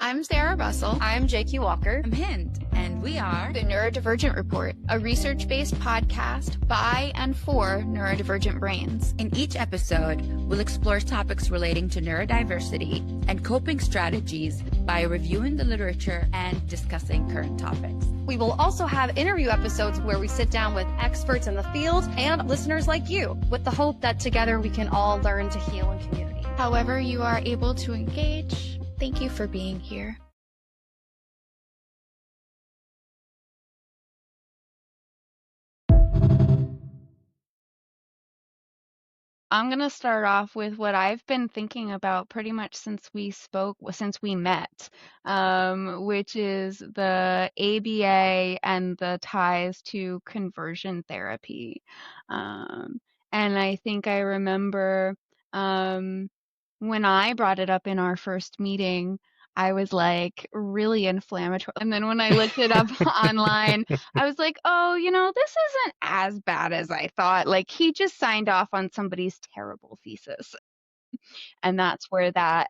I'm Sarah Russell. I'm JQ Walker. I'm Hind, and we are the Neurodivergent Report, a research-based podcast by and for neurodivergent brains. In each episode, we'll explore topics relating to neurodiversity and coping strategies by reviewing the literature and discussing current topics. We will also have interview episodes where we sit down with experts in the field and listeners like you, with the hope that together we can all learn to heal in community. However you are able to engage, thank you for being here. I'm going to start off with what I've been thinking about pretty much since we met, which is the ABA and the ties to conversion therapy. And I think I remember when I brought it up in our first meeting, I was like really inflammatory. And then when I looked it up online, I was like, oh, this isn't as bad as I thought. Like he just signed off on somebody's terrible thesis. And that's where that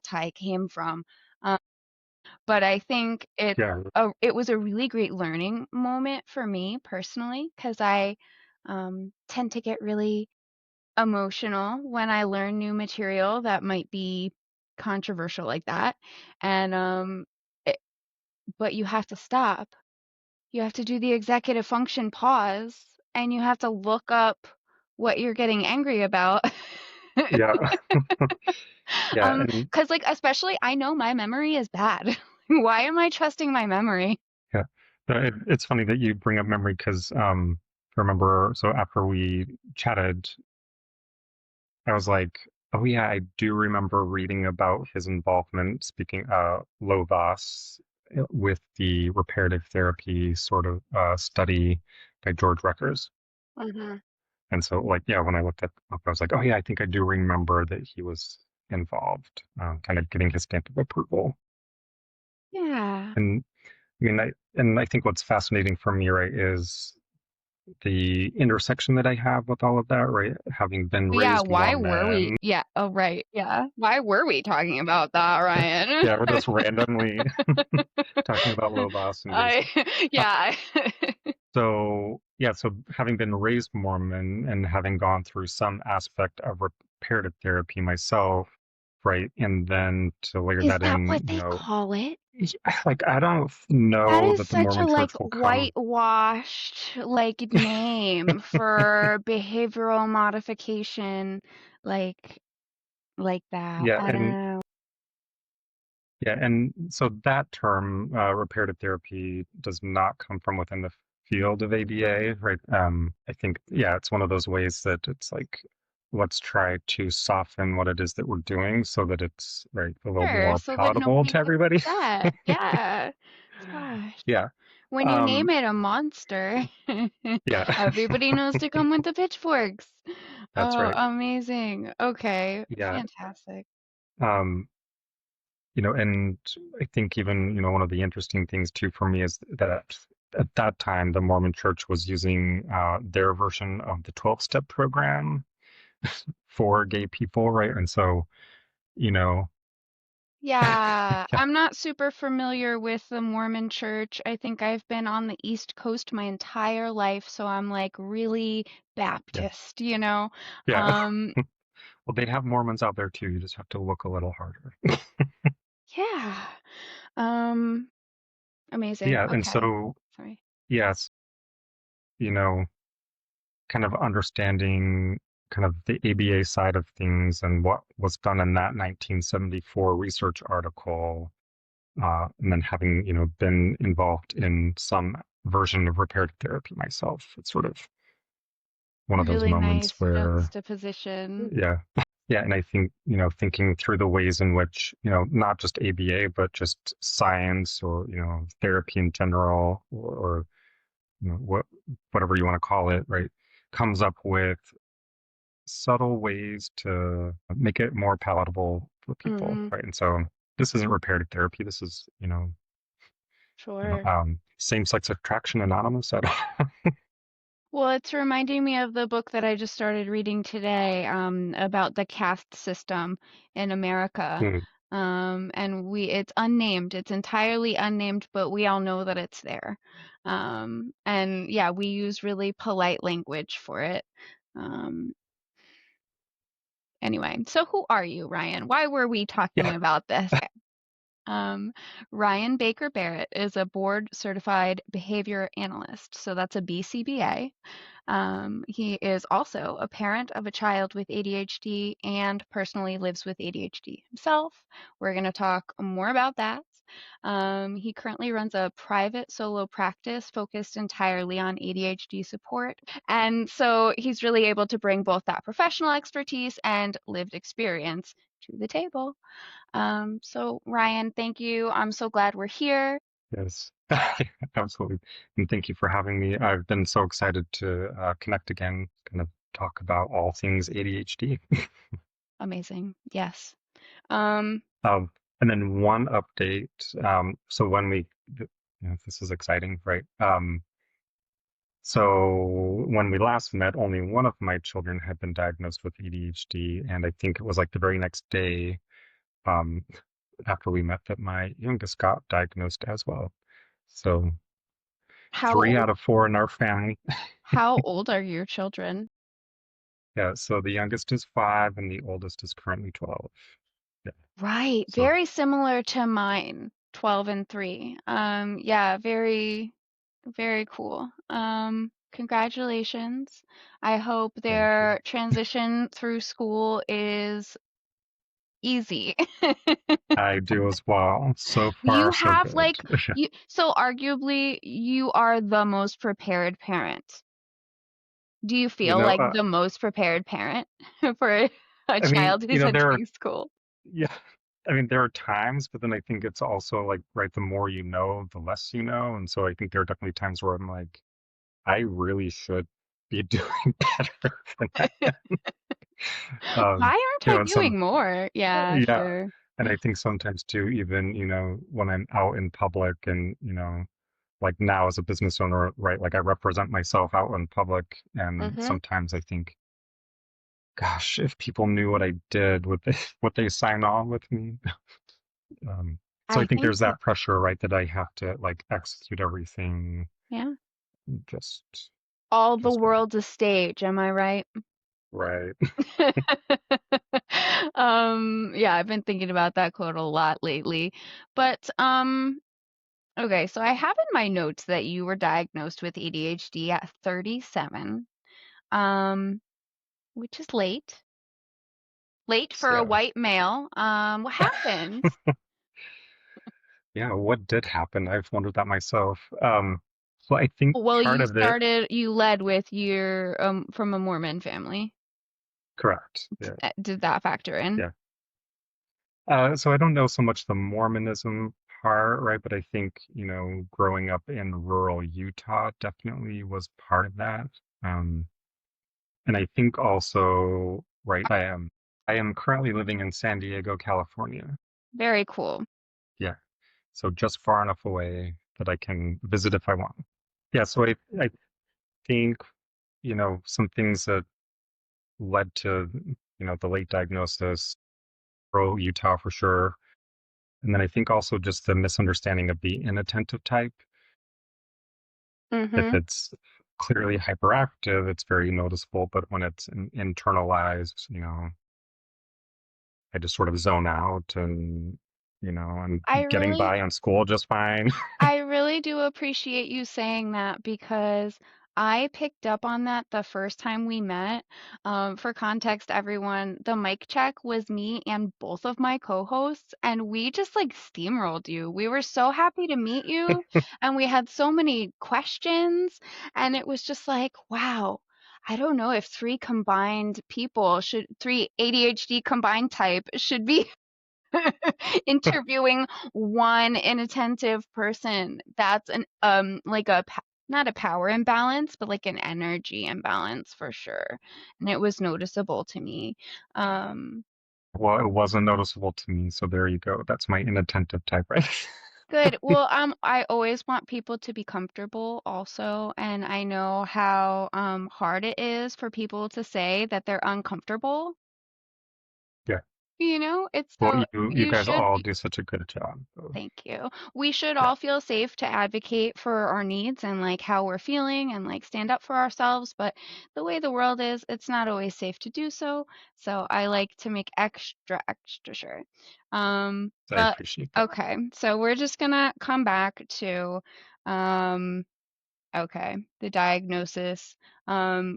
tie came from. But I think it was a really great learning moment for me personally, because I tend to get really emotional when I learn new material that might be controversial like that. And but you have to stop. You have to do the executive function pause, and you have to look up what you're getting angry about. Yeah. Yeah. Because especially I know my memory is bad. Why am I trusting my memory? Yeah. It's funny that you bring up memory because remember, so after we chatted, I was like, oh yeah, I do remember reading about his involvement, speaking Lovaas, with the reparative therapy sort of study by George Reckers. Mm-hmm. And so when I looked up, I was like, oh yeah, I think I do remember that he was involved, kind of getting his stamp of approval. Yeah. And I think what's fascinating for me, right, is the intersection that I have with all of that, right? Having been raised why Mormon. were we? Yeah. Oh, right. Yeah. Why were we talking about that, Ryan? Yeah, we're just randomly talking about Lovaas. So having been raised Mormon and having gone through some aspect of reparative therapy myself, right, and then to layer Is that in, what they call it? I don't know that the Mormon Church will come. Whitewashed name for behavioral modification, like that. Yeah, I don't know. Yeah, and so that term, reparative therapy, does not come from within the field of ABA, right? I think, it's one of those ways that it's like, let's try to soften what it is that we're doing so that it's a little more palatable to everybody. Yeah. Gosh. Yeah. When you name it a monster, everybody knows to come with the pitchforks. That's right. Amazing. Okay. Yeah. Fantastic. And I think even, one of the interesting things too for me is that at that time, the Mormon Church was using their version of the 12-step program for gay people, right? And so, Yeah, I'm not super familiar with the Mormon Church. I think I've been on the East Coast my entire life, so I'm really Baptist, Yeah. Well, they have Mormons out there too. You just have to look a little harder. Yeah. Amazing. Yeah, okay. And so, Sorry. Yes, kind of understanding kind of the ABA side of things and what was done in that 1974 research article, and then having, been involved in some version of reparative therapy myself. It's sort of one of those moments nice where juxtaposition. Yeah, and I think, thinking through the ways in which, not just ABA, but just science or, therapy in general, or whatever you want to call it, right, comes up with subtle ways to make it more palatable for people, right? And so this isn't reparative therapy. This is, Sure. Same-sex attraction anonymous. Well, it's reminding me of the book that I just started reading today, about the caste system in America. And it's unnamed. It's entirely unnamed, but we all know that it's there. And yeah, we use really polite language for it. Um, anyway, so who are you, Ryan? Why were we talking Yeah. about this? Um, Ryan Baker-Barrett is a board certified behavior analyst. So that's a BCBA. He is also a parent of a child with ADHD and personally lives with ADHD himself. We're going to talk more about that. He currently runs a private solo practice focused entirely on ADHD support. And so he's really able to bring both that professional expertise and lived experience to the table. So Ryan, thank you. I'm so glad we're here. Yes. Absolutely. And thank you for having me. I've been so excited to connect again, kind of talk about all things ADHD. Amazing. Yes. Um, And then one update. So when this is exciting, right? So when we last met, only one of my children had been diagnosed with ADHD, and I think it was like the very next day, um, after we met, that my youngest got diagnosed as well. So how 3 old? out of 4 in our family. How old are your children? Yeah, so the youngest is 5 and the oldest is currently 12. Yeah. Right. So Very similar to mine, 12 and 3. Yeah, very, very cool. Congratulations. I hope thank you. their transition through school is easy. I do as well. So You far, so have good. like so arguably you are the most prepared parent. Do you You feel know, like the most prepared parent for a I mean, child who's there are, entering school? yeah, I mean, there are times, but then I think it's also like, right, the more you know, the less you know. And so I think there are definitely times where I'm like, I really should be doing better than I am. Why Um, aren't I and some, doing more? Yeah, yeah. sure. And I think sometimes too, even, when I'm out in public and, like now as a business owner, right, like I represent myself out in public. And Mm-hmm. sometimes I think, gosh, if people knew what I did, would they sign on with me? So I I think think there's that pressure, right, that I have to like execute everything yeah. just All the just right. world's a stage, am I right? Right. Yeah, I've been thinking about that quote a lot lately. But okay, so I have in my notes that you were diagnosed with ADHD at 37. Um, which is late. Late for a Yeah. white male. What happened? Yeah, what did happen? I've wondered that myself. So I think Well, part of it, you led with your from a Mormon family. correct. Yeah. Did that factor in? Yeah. So I don't know so much the Mormonism part, right? But I think, growing up in rural Utah definitely was part of that. Um, and I think also, right, I am currently living in San Diego, California. Very cool. Yeah. So just far enough away that I can visit if I want. Yeah, so I think, some things that led to, the late diagnosis, rural Utah for sure. And then I think also just the misunderstanding of the inattentive type. If Mm-hmm. it's clearly hyperactive, it's very noticeable, but when it's internalized, I just sort of zone out and, I'm I getting really by on school just fine. I really do appreciate you saying that because I picked up on that the first time we met. For context, everyone, the mic check was me and both of my co-hosts, and we just like steamrolled you. We were so happy to meet you, and we had so many questions, and it was just like, wow. I don't know if three ADHD combined type should be interviewing one inattentive person. That's an like not a power imbalance, but like an energy imbalance for sure. And it was noticeable to me. Um Well, it wasn't noticeable to me, so there you go. That's my inattentive type, right? Good. Well, I always want people to be comfortable also, and I know how hard it is for people to say that they're uncomfortable. Yeah. It's Well, so you you guys should all be. do such a good job. So, Thank you. We should yeah, all feel safe to advocate for our needs and like how we're feeling and like stand up for ourselves. But the way the world is, it's not always safe to do so. So I like to make extra, extra sure. I But appreciate that. okay, so we're just gonna come back to um okay, the diagnosis.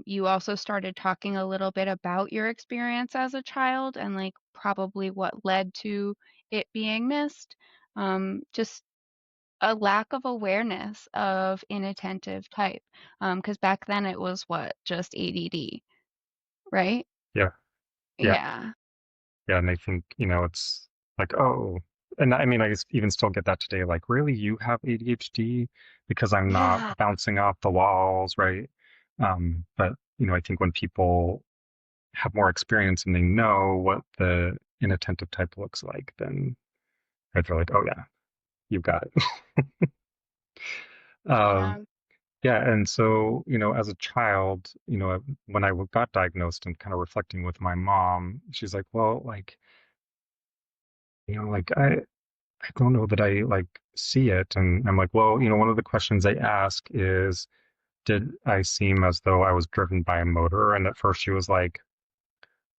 You also started talking a little bit about your experience as a child and like probably what led to it being missed. Just a lack of awareness of inattentive type. Because back then it was what, just ADD, right? Yeah, yeah, Yeah. yeah. And I think, it's like, oh, and I mean, even still get that today. Like, really, you have ADHD because I'm not Yeah. bouncing off the walls, right? But, I think when people have more experience and they know what the inattentive type looks like, then right, they're like, oh, yeah, you've got it. Um, Yeah. Yeah, and so, as a child, when I got diagnosed and kind of reflecting with my mom, she's like, well, like, like I don't know that I like see it. And I'm like, well, one of the questions I ask is, did I seem as though I was driven by a motor? And at first she was like,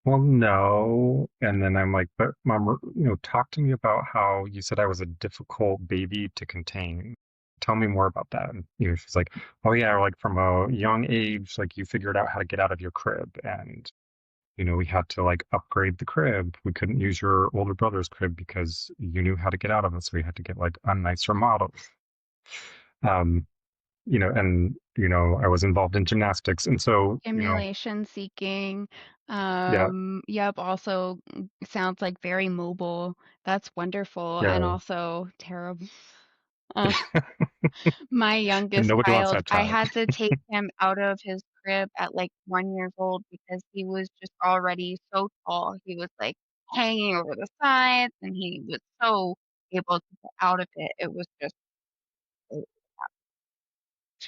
well, no. And then I'm like, but mom, talk to me about how you said I was a difficult baby to contain. Tell me more about that. And, she's like, oh yeah, like from a young age, like you figured out how to get out of your crib. And, we had to like upgrade the crib. We couldn't use your older brother's crib because you knew how to get out of it. So we had to get like a nicer model. Um, and, I was involved in gymnastics. And so, Stimulation seeking. yeah, Yep, also sounds like very mobile. That's wonderful and yeah. also terrible. Uh, my And youngest nobody wants child, that I child. had to take him out of his crib at like 1 year old because he was just already so tall. He was like hanging over the sides and he was so able to get out of it. It was just,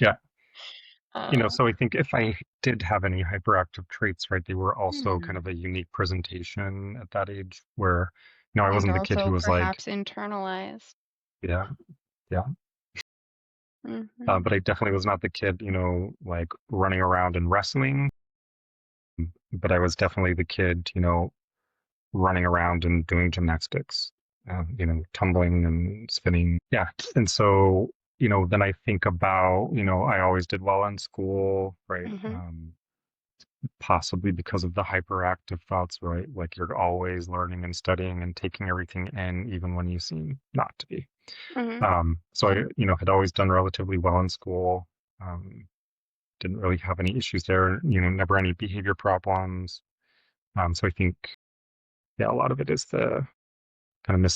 Yeah. uh, So I think if I did have any hyperactive traits, right, they were also kind hmm. of a unique presentation at that age where, I And wasn't the kid who also was like, perhaps internalized. yeah, yeah. Hmm. But I definitely was not the kid, like running around and wrestling. But I was definitely the kid, running around and doing gymnastics, tumbling and spinning. Yeah. And so, then I think about, I always did well in school, right? Hmm. Possibly because of the hyperactive thoughts, right? Like you're always learning and studying and taking everything in, even when you seem not to be. Hmm. So I, Yeah. had always done relatively well in school. Um, didn't really have any issues there, never any behavior problems. So I think, yeah, a lot of it is the kind of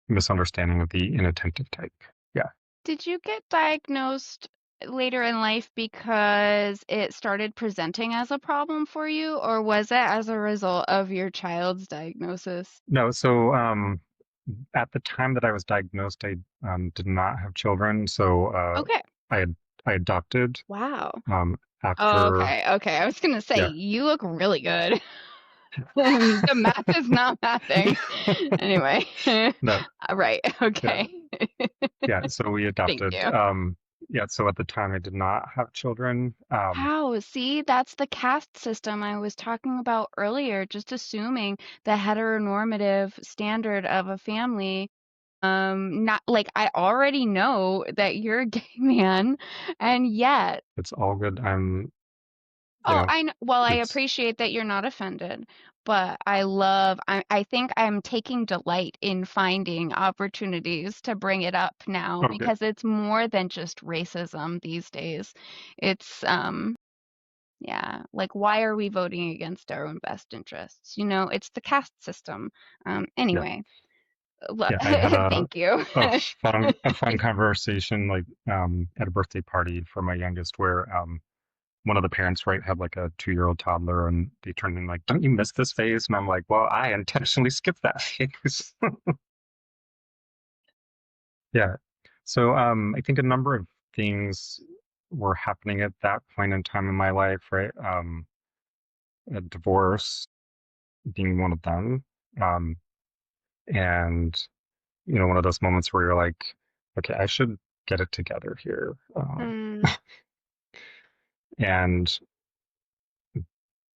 misunderstanding of the inattentive type. Yeah. Did you get diagnosed later in life because it started presenting as a problem for you, or was it as a result of your child's diagnosis? No, so at the time that I was diagnosed, I did not have children. So Okay. I had I adopted Wow. Oh, after, okay. Okay. I was gonna say yeah. you look really good. The math is not mathing. Anyway. No, Right. yeah, Okay. yeah. So we Thank adopted. you. Yeah. So at the time, I did not have children. How? See, that's the caste system I was talking about earlier, just assuming the heteronormative standard of a family. Not like I already know that you're a gay man, and yet, It's all good. oh, well, I It's appreciate that you're not offended, but I think I'm taking delight in finding opportunities to bring it up now all good. because it's more than just racism these days. It's, yeah, like why are we voting against our own best interests? It's the caste system. Yeah, Anyway, yeah. I had thank you. a fun conversation like at a birthday party for my youngest where one of the parents, right, had like a 2-year-old toddler and they turned in like, don't you miss this phase? And I'm like, well, I intentionally skipped that phase. Yeah. So I think a number of things were happening at that point in time in my life, right? A divorce being one of them. Um, and, one of those moments where you're like, okay, I should get it together here. Mm. And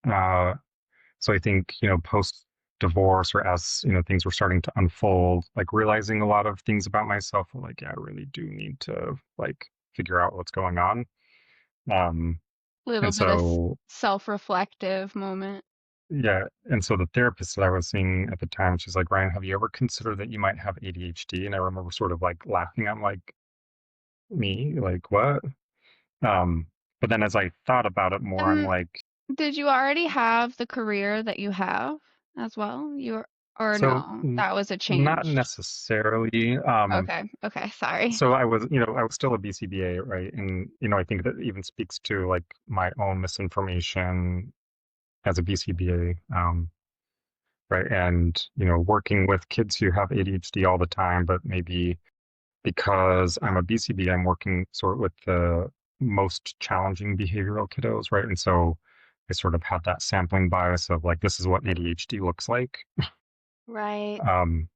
uh, so I think, post divorce or as, things were starting to unfold, like realizing a lot of things about myself, like, yeah, I really do need to like figure out what's going on. Um, Little and bit of so, self-reflective moment. yeah. And so the therapist that I was seeing at the time, she's like, Ryan, have you ever considered that you might have ADHD? And I remember sort of like laughing. I'm like, me? Like, what? Um, but then as I thought about it more, I'm Um, like, did you already have the career that you have as well? Or so no, that was a not change. necessarily. Okay, okay, sorry. So I was still a BCBA, right? And, I think that even speaks to like my own misinformation as a BCBA, right? And, working with kids who have ADHD all the time, but maybe because I'm a BCBA, I'm working sort of with the most challenging behavioral kiddos, right? And so I sort of had that sampling bias of like, this is what ADHD looks like. Right. Um,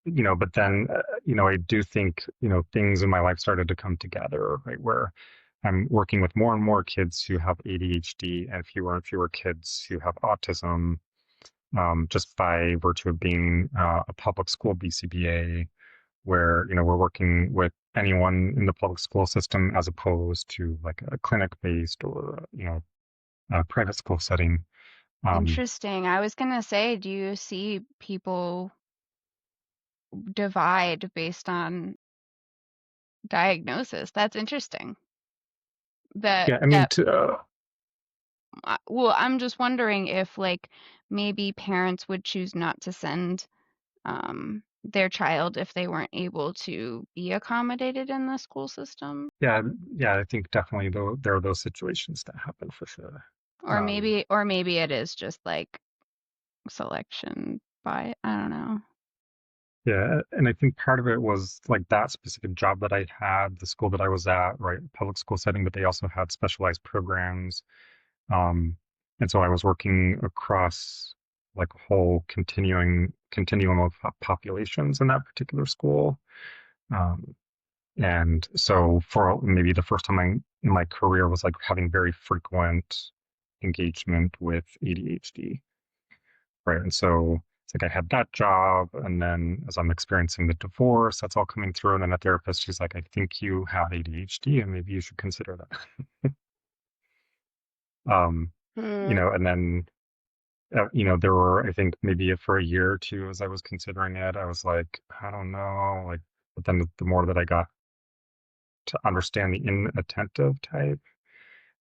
but then, I do think, things in my life started to come together, right? Where I'm working with more and more kids who have ADHD and fewer kids who have autism, just by virtue of being a public school BCBA, where, we're working with anyone in the public school system as opposed to like a clinic-based or, a private school setting. Um, Interesting. I was gonna say, do you see people divide based on diagnosis? That's interesting. That yeah, I mean, that well, I'm just wondering if like maybe parents would choose not to send their child if they weren't able to be accommodated in the school system. yeah, yeah, I think definitely though there are those situations that happen for sure. Um, Or maybe it is just like selection by I don't know. Yeah, and I think part of it was like that specific job that I had, the school that I was at, right, public school setting, but they also had specialized programs. Um, and so I was working across like a whole continuum of populations in that particular school. Um, and so for maybe the first time in my career was like having very frequent engagement with ADHD. Right. And so it's like I had that job. And then as I'm experiencing the divorce, that's all coming through. And then a therapist, she's like, I think you have ADHD and maybe you should consider that. Um, Hmm. and then, there were, I think maybe for a year or two as I was considering it, I was like, I don't know. Like, but then the more that I got to understand the inattentive type,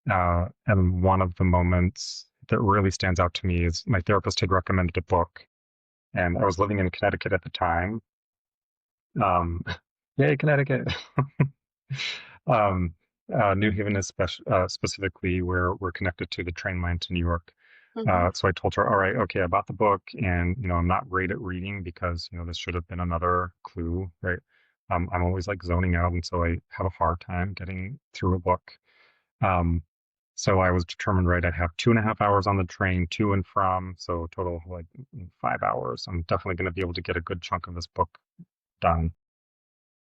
and one of the moments that really stands out to me is my therapist had recommended a book. And I was living in Connecticut at the time. Um, Yay, Connecticut. um, New Haven is specifically where we're connected to the train line to New York. Hmm. So I told her, all right, okay, I bought the book and, I'm not great at reading because, this should have been another clue, right? I'm always like zoning out. And so I have a hard time getting through a book. Um, so I was determined, right, I'd have 2.5 hours on the train to and from. So total like 5 hours. I'm definitely going to be able to get a good chunk of this book done.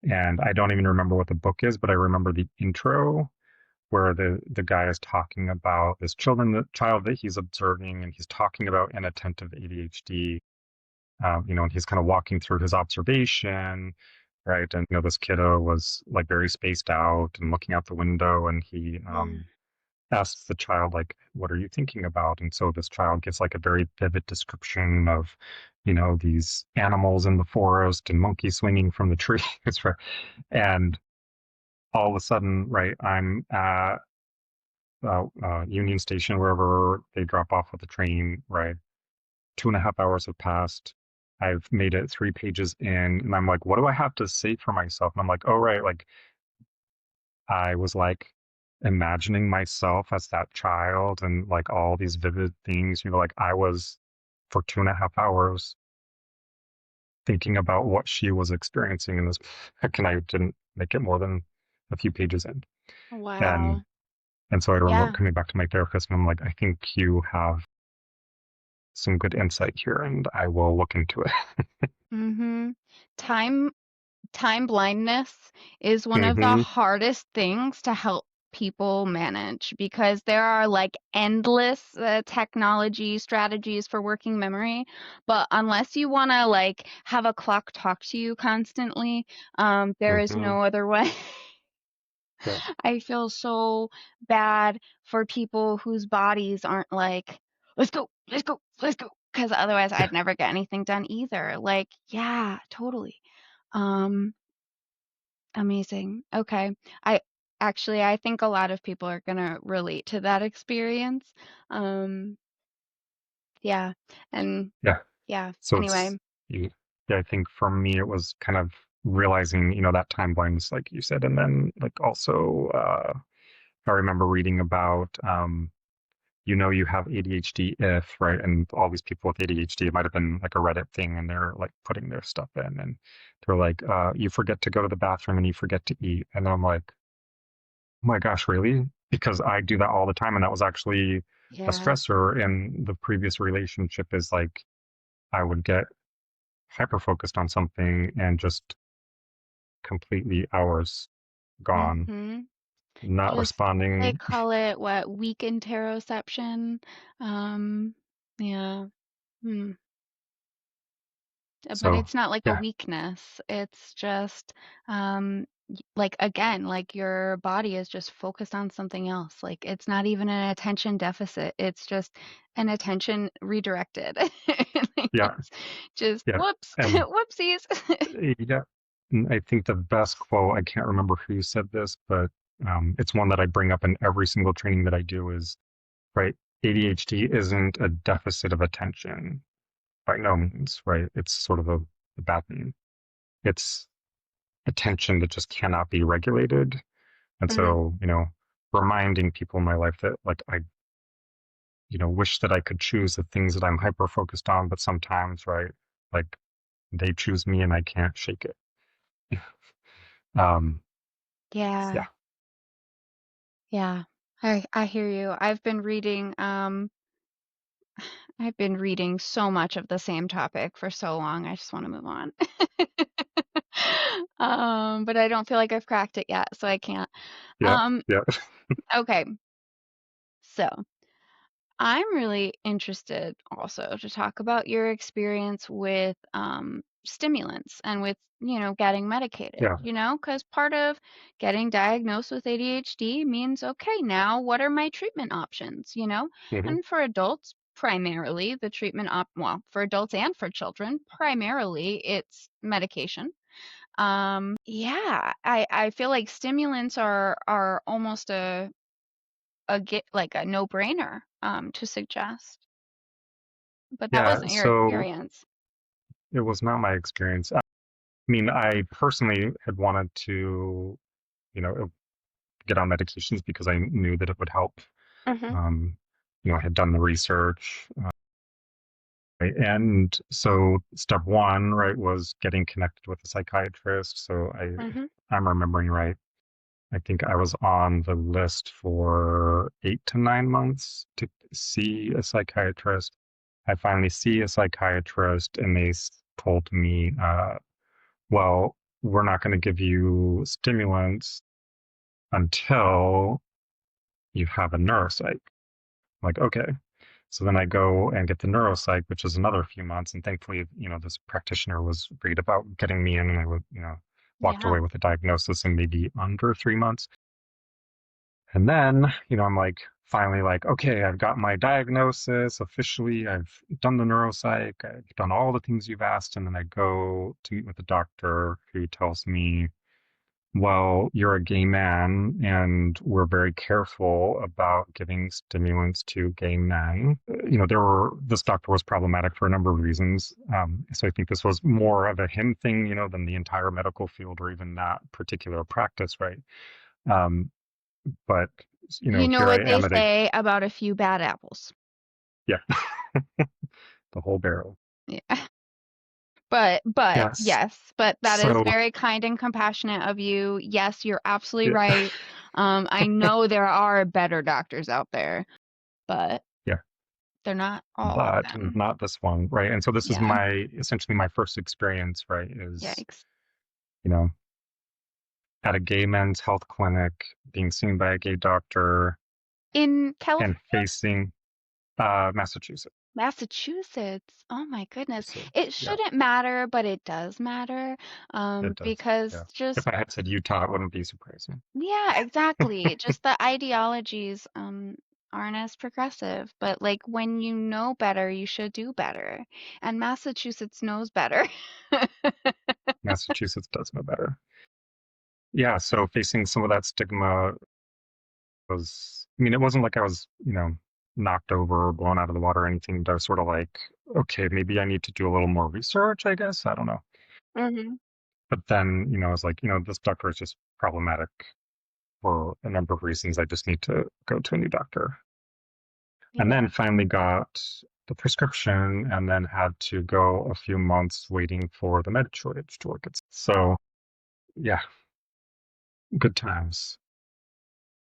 And I don't even remember what the book is, but I remember the intro where the guy is talking about this child that he's observing, and he's talking about inattentive ADHD. And he's kind of walking through his observation, right? And this kiddo was like very spaced out and looking out the window, and he asks the child like, "What are you thinking about?" And so this child gives like a very vivid description of, these animals in the forest and monkeys swinging from the trees, right? And all of a sudden, right, I'm at Union Station, wherever they drop off with the train, right? 2.5 hours have passed. I've made it 3 pages in, and I'm like, what do I have to say for myself? And I'm like, oh, right, like I was like imagining myself as that child and like all these vivid things, like I was for 2.5 hours thinking about what she was experiencing in this book, and I didn't make it more than a few pages in. And Wow. and so I remember Yeah. coming back to my therapist and I'm like, I think you have some good insight here, and I will look into it. Mm-hmm. Time time blindness is one of the Mm-hmm. hardest things to help people manage because there are like endless technology strategies for working memory, but unless you want to like have a clock talk to you constantly, there is Mm-hmm. no other way. Yeah. I feel so bad for people whose bodies aren't like, let's go, let's go, let's go, because otherwise Yeah. I'd never get anything done either. Like, yeah, totally. Um, Amazing. Okay. I I think a lot of people are gonna relate to that experience. Um, yeah. And Yeah. yeah, So anyway. you, yeah, I think for me, it was kind of realizing, that time blindness, like you said, and then like also, I remember reading about, you have ADHD if, right? And all these people with ADHD, it might have been like a Reddit thing, and they're like putting their stuff in, and they're like, you forget to go to the bathroom and you forget to eat. And I'm like, oh my gosh, really? Because I do that all the time. And that was actually a Yeah. stressor in the previous relationship, is like I would get hyper focused on something and just completely hours gone, Mm-hmm. not Just they responding. call it what, weak interoception. Um, yeah. Hmm. But So it's not like a yeah, weakness. It's just like again, like your body is just focused on something else. Like it's not even an attention deficit. It's just an attention redirected. Like, yeah, it's just yeah. whoops, And whoopsies. yeah, and I think the best quote, I can't remember who said this, but it's one that I bring up in every single training that I do is, right, ADHD isn't a deficit of attention by no means, right? It's sort of a bad thing. It's attention that just cannot be regulated. And Hmm. so, reminding people in my life that like I, wish that I could choose the things that I'm hyper focused on, but sometimes, right, like they choose me and I can't shake it. Um, Yeah, yeah, yeah. I hear you. I've been reading so much of the same topic for so long. I just want to move on. But I don't feel like I've cracked it yet, so I can't. yeah, Um, yeah, okay. So I'm really interested also to talk about your experience with stimulants and with, getting medicated, yeah. because part of getting diagnosed with ADHD means, okay, now what are my treatment options? Hmm. And for adults, primarily the well, for adults and for children, primarily it's medication. I feel like stimulants are almost a get like a no-brainer to suggest, but that Yeah. wasn't your So experience. it was not my experience. I mean, I personally had wanted to, get on medications because I knew that it would help. Hmm. Um, I had done the research. Right? And so step one, right, was getting connected with a psychiatrist. So Hmm. I'm remembering right. I think I was on the list for 8 to 9 months to see a psychiatrist. I finally see a psychiatrist, and they told me, well, we're not going to give you stimulants until you have a neuropsych. I'm like, okay. So then I go and get the neuropsych, which is another few months. And thankfully, this practitioner was great about getting me in, and I would, walked Yeah. away with a diagnosis in maybe under 3 months. And then, I'm like, finally like, okay, I've got my diagnosis officially. I've done the neuropsych. I've done all the things you've asked. And then I go to meet with the doctor, who tells me, well, you're a gay man, and we're very careful about giving stimulants to gay men. This doctor was problematic for a number of reasons. So I think this was more of a him thing, than the entire medical field or even that particular practice, right? Um, but, You know here what I they am at a, say about a few bad apples. yeah, the whole barrel. Yeah. But Yes. yes, but that is So, very kind and compassionate of you. Yes, you're absolutely yeah, right. I know there are better doctors out there, but yeah. They're not all of but them. not this one, right? And so this is Yeah. essentially my first experience, right? Is, Yikes. you know, at a gay men's health clinic, being seen by a gay doctor, In and California? facing Massachusetts. Massachusetts. Oh my goodness. So It yeah, shouldn't matter, but it does matter. it does. Because Yeah. If just, I had said Utah, it wouldn't be surprising. yeah, exactly. Just the ideologies aren't as progressive. But like when you know better, you should do better. And Massachusetts knows better. Massachusetts does know better. Yeah, so facing some of that stigma was, I mean, it wasn't like I was, knocked over or blown out of the water or anything, but I was sort of like, okay, maybe I need to do a little more research, I guess. I don't know. Hmm. But then, I was like, this doctor is just problematic for a number of reasons. I just need to go to a new doctor. And Yeah. then finally got the prescription and then had to go a few months waiting for the med shortage to work. So, yeah, good times.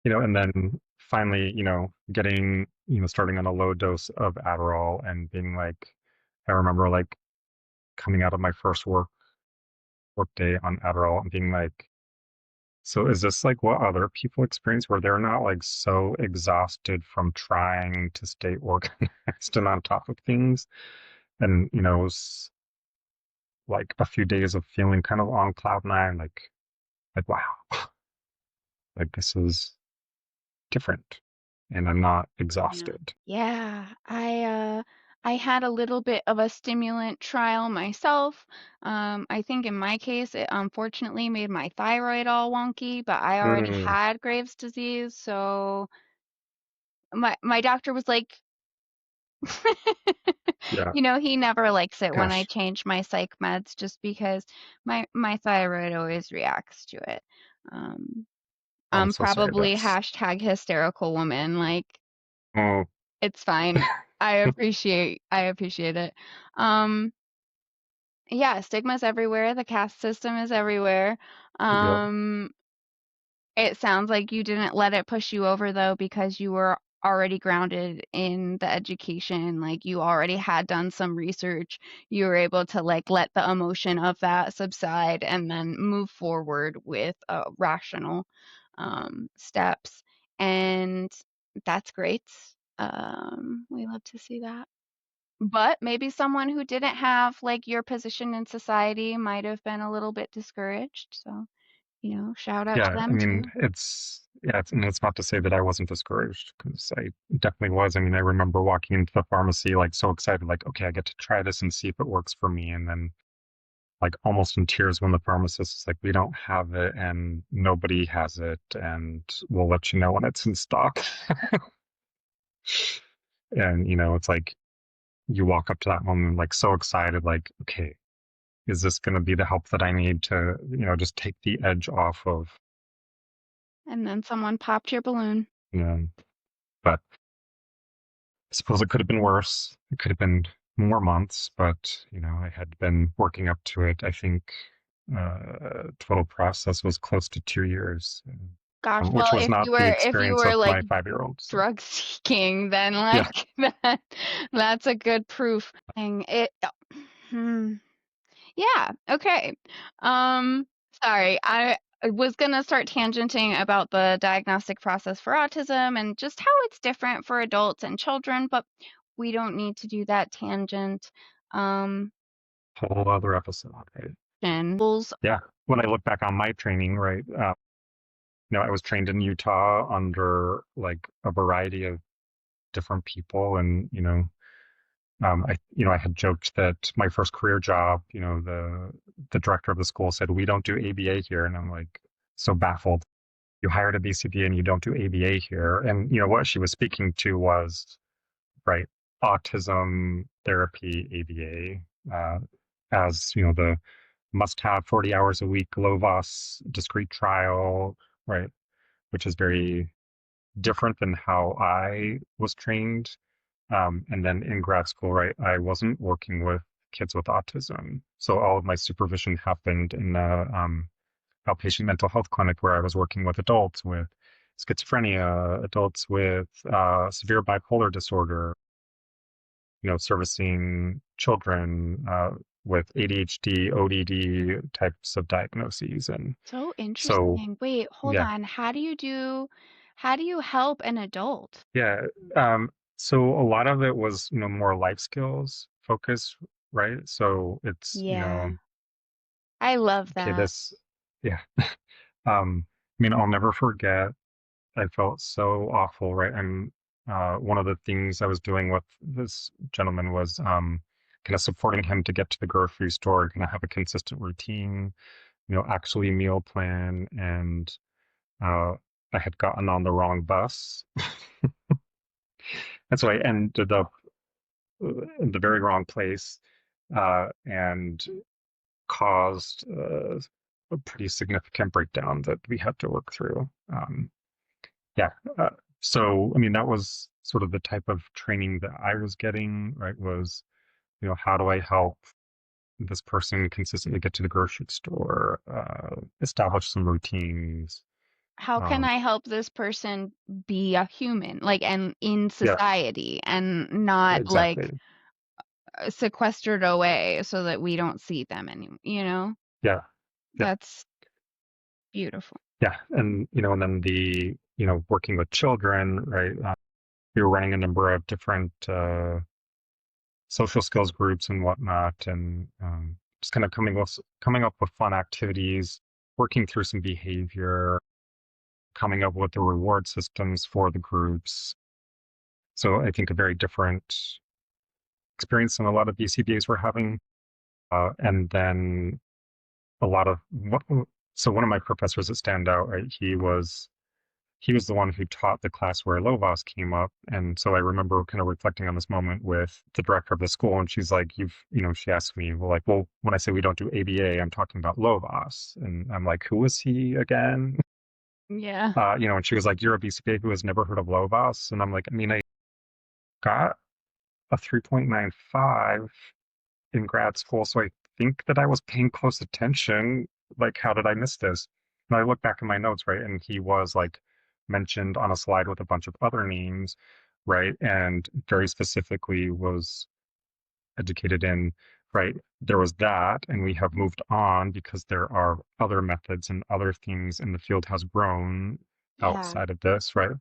And then finally, getting, starting on a low dose of Adderall and being like, I remember like coming out of my first work day on Adderall and being like, so is this like what other people experience where they're not like so exhausted from trying to stay organized and on top of things? And, it was like a few days of feeling kind of on cloud nine, like, wow, like this is different and I'm not Yeah. exhausted. Yeah. I had a little bit of a stimulant trial myself. I think in my case it unfortunately made my thyroid all wonky, but I already Mm, had Graves' disease, so my doctor was like yeah, he never likes it when I gosh, change my psych meds just because my thyroid always reacts to it. Um, I'm I'm so sorry. probably hashtag hysterical woman, like Oh, it's fine. I appreciate it. Um, yeah, stigma's everywhere. The caste system is everywhere. yeah, Um, it sounds like you didn't let it push you over though because you were already grounded in the education, like you already had done some research. You were able to like let the emotion of that subside and then move forward with rational steps. And that's great. We love to see that. But maybe someone who didn't have like your position in society might have been a little bit discouraged. So, shout out to yeah. I them mean, too. and it's not to say that I wasn't discouraged because I definitely was. I mean, I remember walking into the pharmacy like so excited, like, okay, I get to try this and see if it works for me. And then like almost in tears when the pharmacist is like, we don't have it and nobody has it, and we'll let you know when it's in stock. And, it's like you walk up to that moment like so excited, like, okay, is this going to be the help that I need to, just take the edge off of, And then someone popped your balloon. but I suppose it could have been worse. It could have been more months, but, I had been working up to it. I think total process was close to 2 years, Gosh, which well, was not the if you experience were of like my 5-year-old. So, drug seeking, then yeah. like that's a good proof. Thing. Hmm. Yeah, okay. Um, sorry. I was gonna start tangenting about the diagnostic process for autism and just how it's different for adults and children, but we don't need to do that tangent. Um, Whole other episode, right? and Yeah. When I look back on my training, right, I was trained in Utah under like a variety of different people, and I had joked that my first career job, the director of the school said, "We don't do ABA here," and I'm like so baffled. You hired a BCBA and you don't do ABA here, and what she was speaking to was right autism therapy ABA, as the must-have 40 hours a week LOVOS discrete trial, right, which is very different than how I was trained. And then in grad school, right, I wasn't working with kids with autism. So all of my supervision happened in a outpatient mental health clinic where I was working with adults with schizophrenia, adults with severe bipolar disorder, servicing children with ADHD, ODD types of diagnoses. And So so, interesting. Wait, hold yeah, on. How do you help an adult? yeah. So a lot of it was, more life skills focus, right? So it's, Yeah, I love okay, that. yeah. I mean, I'll never forget. I felt so awful, right? And one of the things I was doing with this gentleman was kind of supporting him to get to the grocery store, kind of have a consistent routine, actually meal plan. And uh, I had gotten on the wrong bus. And so I ended up in the very wrong place and caused a pretty significant breakdown that we had to work through. Yeah. So, I mean, that was sort of the type of training that I was getting, right? Was, how do I help this person consistently get to the grocery store, establish some routines? How can Um, I help this person be a human, like, and in yeah, society and not like exactly. sequestered away so that we don't see them anymore, you know? Yeah, yeah, That's beautiful. yeah. And, and then working with children, right? We were running a number of different social skills groups and whatnot, and just kind of coming up with fun activities, working through some behavior, coming up with the reward systems for the groups. So I think a very different experience than a lot of BCBAs were having. And then a lot of what, so one of my professors that stand out, right? He was the one who taught the class where Lovas came up. And so I remember kind of reflecting on this moment with the director of the school. And she's like, she asked me, well, when I say we don't do ABA, I'm talking about Lovas. And I'm like, who is he again? Yeah. And she was like, you're a BCBA who has never heard of Lovas. And I'm like, I mean, I got a 3.95 in grad school. So I think that I was paying close attention. Like, how did I miss this? And I look back in my notes, right? And he was like mentioned on a slide with a bunch of other names, right? And very specifically was educated in, right? There was that, and we have moved on because there are other methods and other things, and the field has grown Yeah. outside of this, right?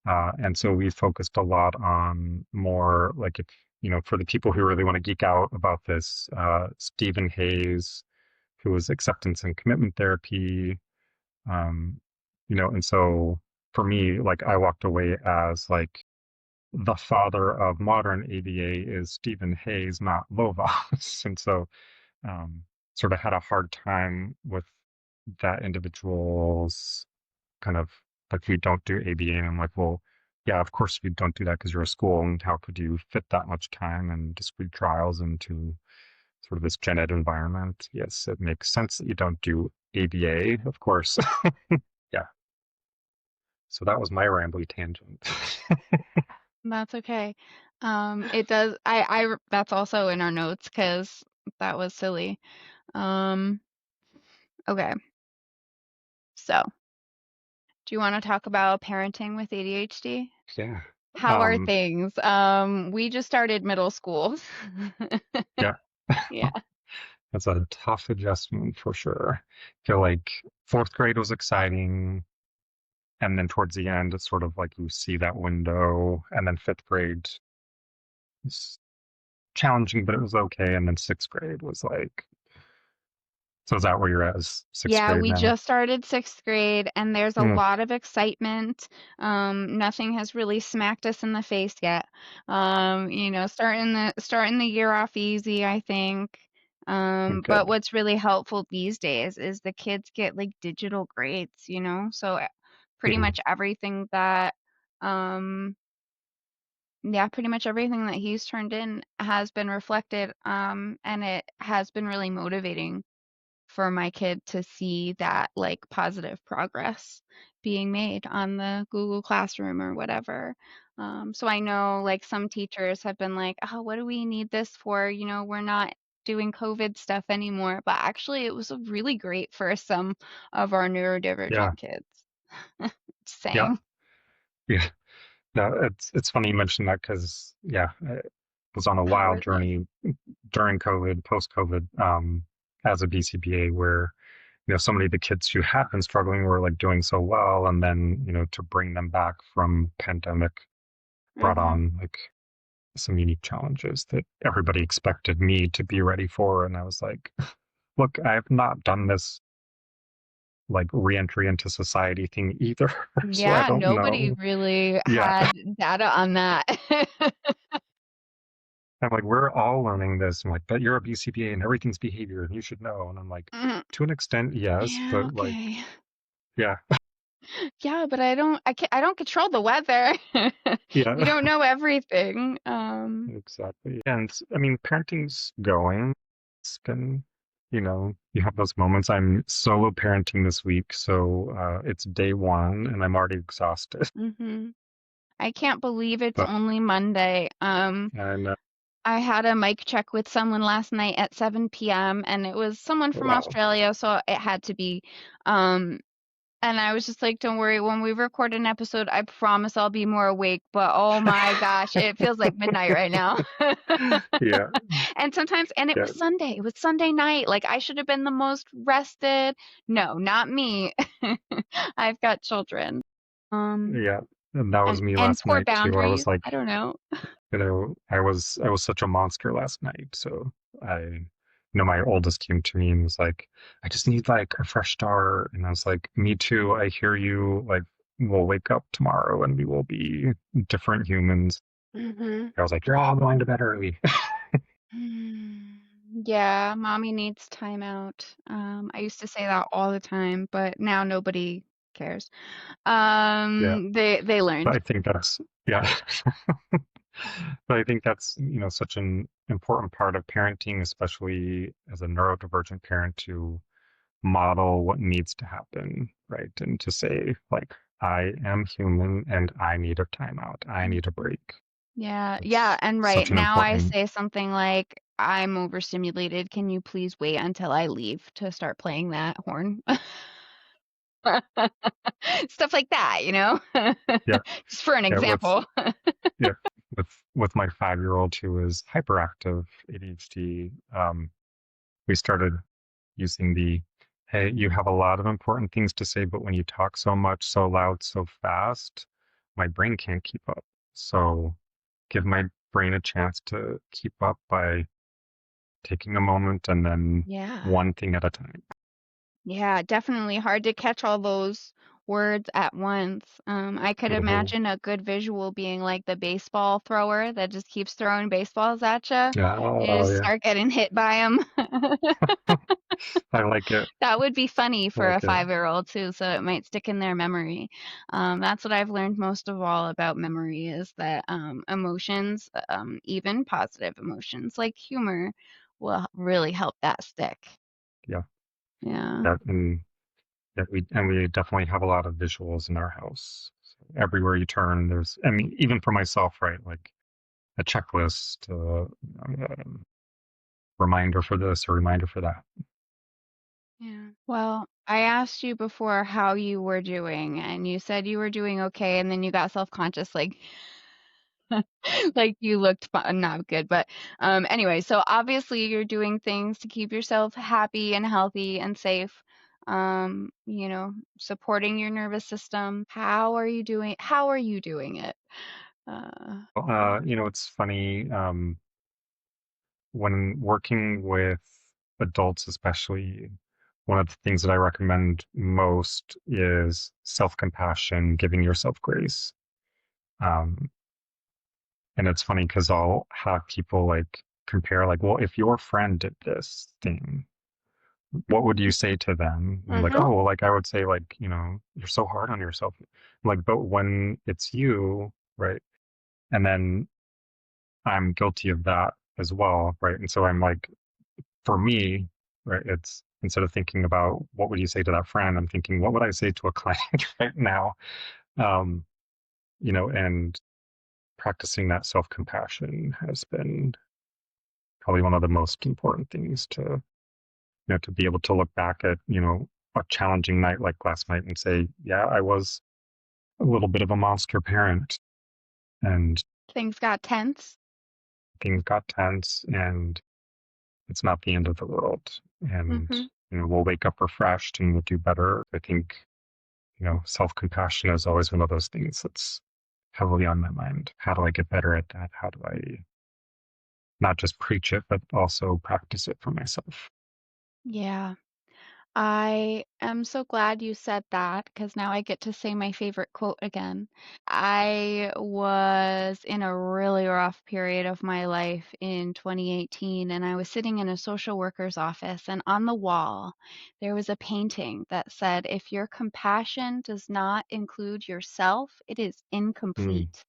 And so we focused a lot on more like if, for the people who really want to geek out about this, Stephen Hayes, who was acceptance and commitment therapy, um, and so for me, like I walked away as like the father of modern ABA is Stephen Hayes, not Lovas. And so sort of had a hard time with that individual's kind of like we don't do ABA, and I'm like, well, yeah, of course you don't do that because you're a school, and how could you fit that much time and discrete trials into sort of this gen ed environment? Yes, it makes sense that you don't do ABA, of course. Yeah. So that was my rambly tangent. That's okay. It does, that's also in our notes because that was silly. Um, okay. So, do you want to talk about parenting with ADHD? Yeah. How are Um, things? We just started middle school. yeah. Yeah. That's a tough adjustment for sure. I feel like fourth grade was exciting. And then towards the end, it's sort of like you see that window. And then fifth grade was challenging, but it was okay. And then sixth grade was like, so is that where you're at, is sixth Yeah, grade we now? just started sixth grade and there's a Mm, lot of excitement. Nothing has really smacked us in the face yet. Starting the year off easy, I think. But good. what's really helpful these days is the kids get like digital grades, so pretty Mhm. much everything that um yeah, pretty much everything that he's turned in has been reflected, and it has been really motivating for my kid to see that like positive progress being made on the Google Classroom or whatever. So I know like some teachers have been like, oh, what do we need this for? We're not doing COVID stuff anymore. But actually, it was really great for some of our Yeah. neurodivergent kids. Just Yeah. saying. Yeah. No, it's funny you mentioned that because, yeah, was on a How wild are they? journey during COVID, post-COVID, as a BCBA, where so many of the kids who had been struggling were like doing so well, and then to bring them back from pandemic brought Mhm. on like some unique challenges that everybody expected me to be ready for, and I was like, look, I've not done this like reentry into society thing either, so I Yeah, don't nobody know. really Yeah, had data on that. I'm like, we're all learning this. I'm like, but you're a BCBA and everything's behavior and you should know. And I'm like, Mm, to an extent, yes, yeah, but like, okay. yeah, Yeah, but I don't control the weather. We yeah, don't know everything. exactly. And I mean, parenting's going. It's been, you have those moments. I'm solo parenting this week, so it's day one and I'm already exhausted. Mhm. I can't believe it's But only Monday. and I had a mic check with someone last night at 7 p.m. and it was someone from wow, Australia, so it had to be. Um, and I was just like, don't worry, when we record an episode, I promise I'll be more awake. But oh my gosh, it feels like midnight right now. yeah, And sometimes, and it yeah, was Sunday. It was Sunday night. Like I should have been the most rested. No, not me. I've got children. Um, yeah. And that was me and last poor night too. I was boundaries. like, I don't know. I was such a monster last night. So my oldest came to me and was like, I just need like a fresh start. And I was like, me too. I hear you. Like, we'll wake up tomorrow and we will be different humans. Hmm. I was like, you're all going to bed early. Yeah, mommy needs time out. I used to say that all the time, but now nobody cares. Yeah. They But learned. I think that's, yeah. But I think that's, such an important part of parenting, especially as a neurodivergent parent, to model what needs to happen, right? And to say, like, I am human and I need a timeout. I need a Mhm. break. Yeah, yeah, It's and right such an now I important, say something like, I'm overstimulated. Can you please wait until I leave to start playing that horn? Stuff like that, yeah, Just for an yeah, example. yeah, with my 5-year-old who is hyperactive ADHD. We started using the, hey, you have a lot of important things to say, but when you talk so much, so loud, so fast, my brain can't keep up. So give my brain a chance to keep up by taking a moment and then Yeah. one thing at a time. Yeah, definitely hard to catch all those words at once. I could Mhm. imagine a good visual being like the baseball thrower that just keeps throwing baseballs at you. You Oh, just yeah. start getting hit by them. I like it. That would be funny I for a like it. 5-year-old too, so it might stick in their memory. That's what I've learned most of all about memory is that emotions, even positive emotions like humor, will really help that stick. Yeah. Yeah. That and we definitely have a lot of visuals in our house. So everywhere you turn, there's, I mean, even for myself, right? Like a checklist, reminder for this, a reminder for that. Yeah. Well, I asked you before how you were doing, and you said you were doing okay, and then you got self-conscious, like like you looked not good. But anyway, so obviously you're doing things to keep yourself happy and healthy and safe. Supporting your nervous system. How are you doing? How are you doing it? Uh, It's funny, when working with adults, especially, one of the things that I recommend most is self-compassion, giving yourself grace. Um, and it's funny because I'll have people like compare, like, well, if your friend did this thing, what would you say to them? And like, mhm. oh, well, like I would say, like, you're so hard on yourself. Like, but when it's you, right? And then I'm guilty of that as well, right? And so I'm like, for me, right, it's instead of thinking about what would you say to that friend, I'm thinking, what would I say to a client right now? Um, and practicing that self-compassion has been probably one of the most important things to be able to look back at, a challenging night like last night and say, yeah, I was a little bit of a monster parent. And Things got tense. things got tense, and it's not the end of the world. And, Mm-hmm. we'll wake up refreshed and we'll do better. I think, self-compassion is always one of those things that's heavily on my mind. How do I get better at that? How do I not just preach it, but also practice it for myself? Yeah. I am so glad you said that because now I get to say my favorite quote again. I was in a really rough period of my life in 2018, and I was sitting in a social worker's office, and on the wall, there was a painting that said, "If your compassion does not include yourself, it is Mm, incomplete."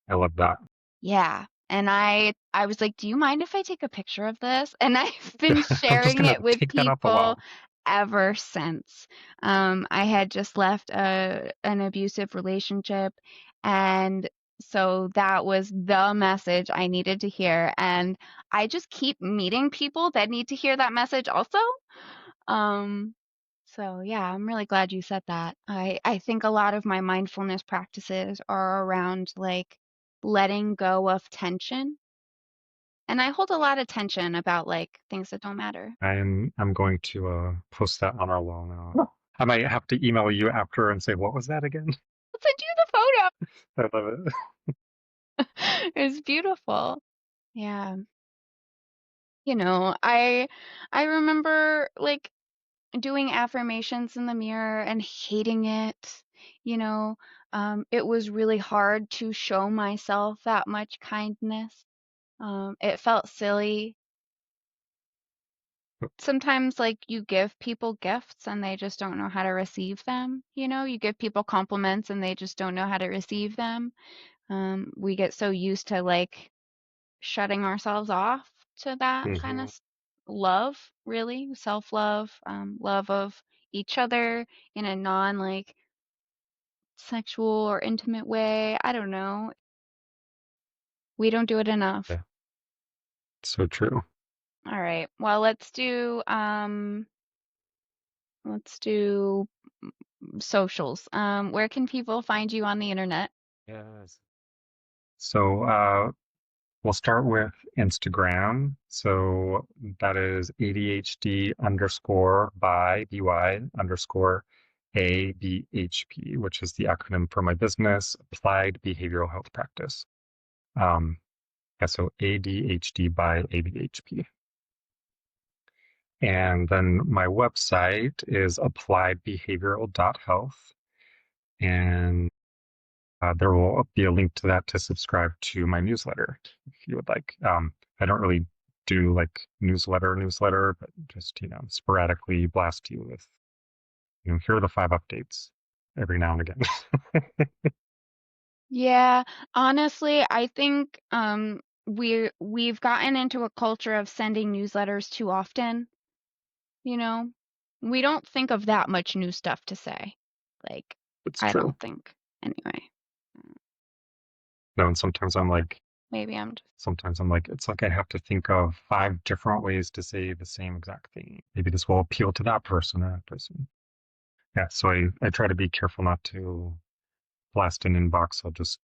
I love that. Yeah. And I was like, "Do you mind if I take a picture of this?" And I've been I'm just sharing gonna it with take that off the people wall. ever since. I had just left an abusive relationship, and so that was the message I needed to hear. And I just keep meeting people that need to hear that message also. Um, so yeah, I'm really glad you said that. I think a lot of my mindfulness practices are around like letting go of tension. And I hold a lot of tension about like things that don't matter. I'm going to post that on our wall now. I might have to email you after and say, what was that again? I'll send you the photo. I love it. It's beautiful. Yeah. I remember like doing affirmations in the mirror and hating it. You know, it was really hard to show myself that much kindness. It felt silly. Sometimes, like, you give people gifts and they just don't know how to receive them. You give people compliments and they just don't know how to receive them. We get so used to like shutting ourselves off to that kind Hmm. of love, really, self-love, love of each other in a non like sexual or intimate way. I don't know. We don't do it enough. Yeah, so true. All right. Well, let's do socials. Where can people find you on the internet? Yes. So we'll start with Instagram. So that is ADHD underscore by BY underscore ABHP, which is the acronym for my business, Applied Behavioral Health Practice. Yeah, so ADHD by ABHP. And then my website is appliedbehavioral.health. And there will be a link to that to subscribe to my newsletter if you would like. I don't really do like newsletter, but just, sporadically blast you with, here are the 5 updates every now and again. Yeah, honestly, I think we've gotten into a culture of sending newsletters too often, you know? We don't think of that much new stuff to say. Like, It's I true. don't think. Anyway, No, and maybe I'm just sometimes I'm like, it's like I have to think of 5 different ways to say the same exact thing. Maybe this will appeal to that person or that person. Yeah, so I try to be careful not to blast an inbox. I'll just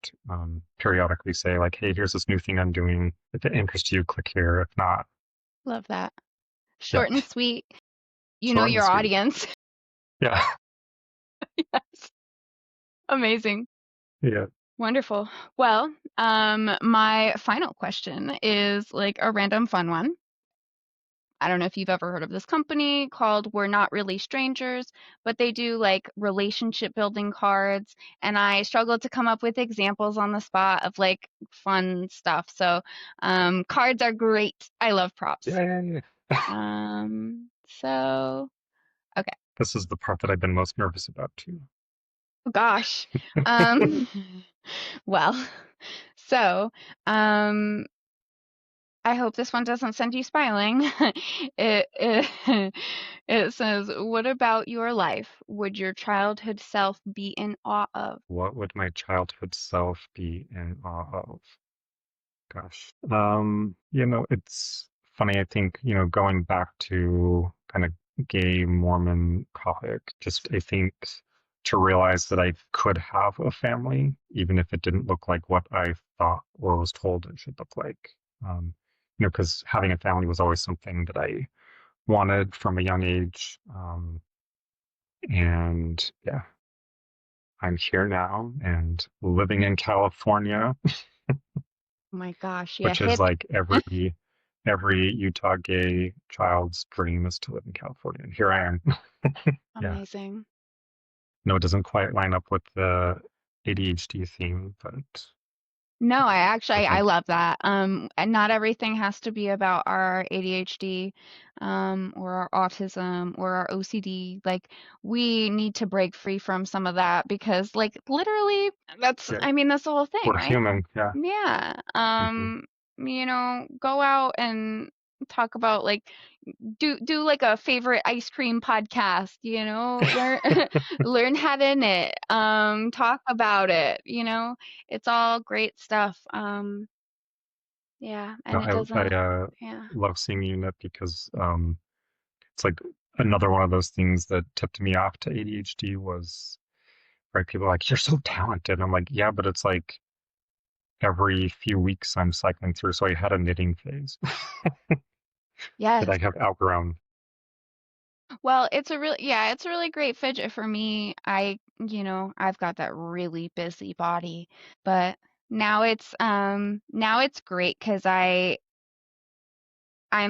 periodically say like, hey, here's this new thing I'm doing. If it interests you, click here. If not, love that. yeah, Short and sweet. You know short and your sweet. audience. Yeah, Yes. Amazing. yeah. Wonderful. Well, my final question is like a random fun one. I don't know if you've ever heard of this company called We're Not Really Strangers, but they do like relationship building cards. And I struggled to come up with examples on the spot of like fun stuff. So cards are great. I love props. Yeah, yeah, yeah. So, okay. This is the part that I've been most nervous about too. Gosh. Um, well, so um, I hope this one doesn't send you spiraling. It it says, "What about your life would your childhood self be in awe of?" What would my childhood self be in awe of? Gosh. It's funny, I think, going back to kind of gay Mormon Catholic, just I think to realize that I could have a family, even if it didn't look like what I thought or was told it should look like. Because having a family was always something that I wanted from a young age. And yeah, I'm here now and living in California, Oh my gosh, yeah, which is hip. like every Utah gay child's dream is to live in California. And here I am. Yeah. Amazing. No, it doesn't quite line up with the ADHD theme, but No, I think love that. And not everything has to be about our ADHD, or our autism or our OCD. Like, we need to break free from some of that because, like, literally, yeah, I mean, that's the whole thing, we're right? human. Yeah. Yeah. Hmm. Go out and talk about, like, do like a favorite ice cream podcast, learn learn how to knit, talk about it, it's all great stuff. Yeah, No, and it I doesn't, yeah. love seeing Unit because it's like another one of those things that tipped me off to ADHD was, right, people are like, you're so talented. I'm like, yeah, but it's like every few weeks I'm cycling through. So I had a knitting phase that Yes. I have outgrown. Well, it's a really great fidget for me. I've got that really busy body, but now it's great because I'm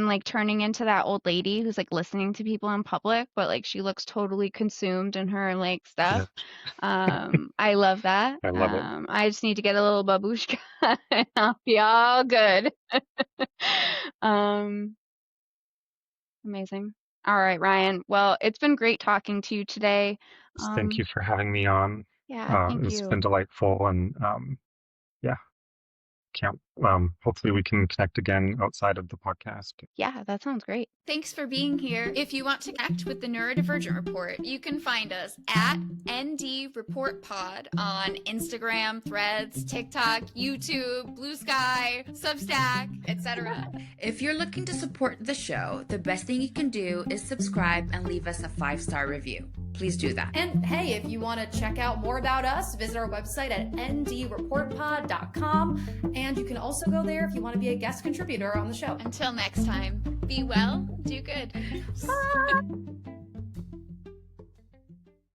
like turning into that old lady who's like listening to people in public, but like she looks totally consumed in her like Yeah, stuff. I love that. I love it. I just need to get a little babushka and I'll be all good. Um, Amazing. All right, Ryan. Well, it's been great talking to you today. Thank you for having me on. Yeah, thank It's been you. delightful, and yeah, can't. Hopefully, we can connect again outside of the podcast. Yeah, that sounds great. Thanks for being here. If you want to connect with the Neurodivergent Report, you can find us at ND Report Pod on Instagram, Threads, TikTok, YouTube, Blue Sky, Substack, etc. If you're looking to support the show, the best thing you can do is subscribe and leave us a 5-star review. Please do that. And hey, if you want to check out more about us, visit our website at ndreportpod.com. And you can also go there if you want to be a guest contributor on the show. Until next time, be well, do good. Bye.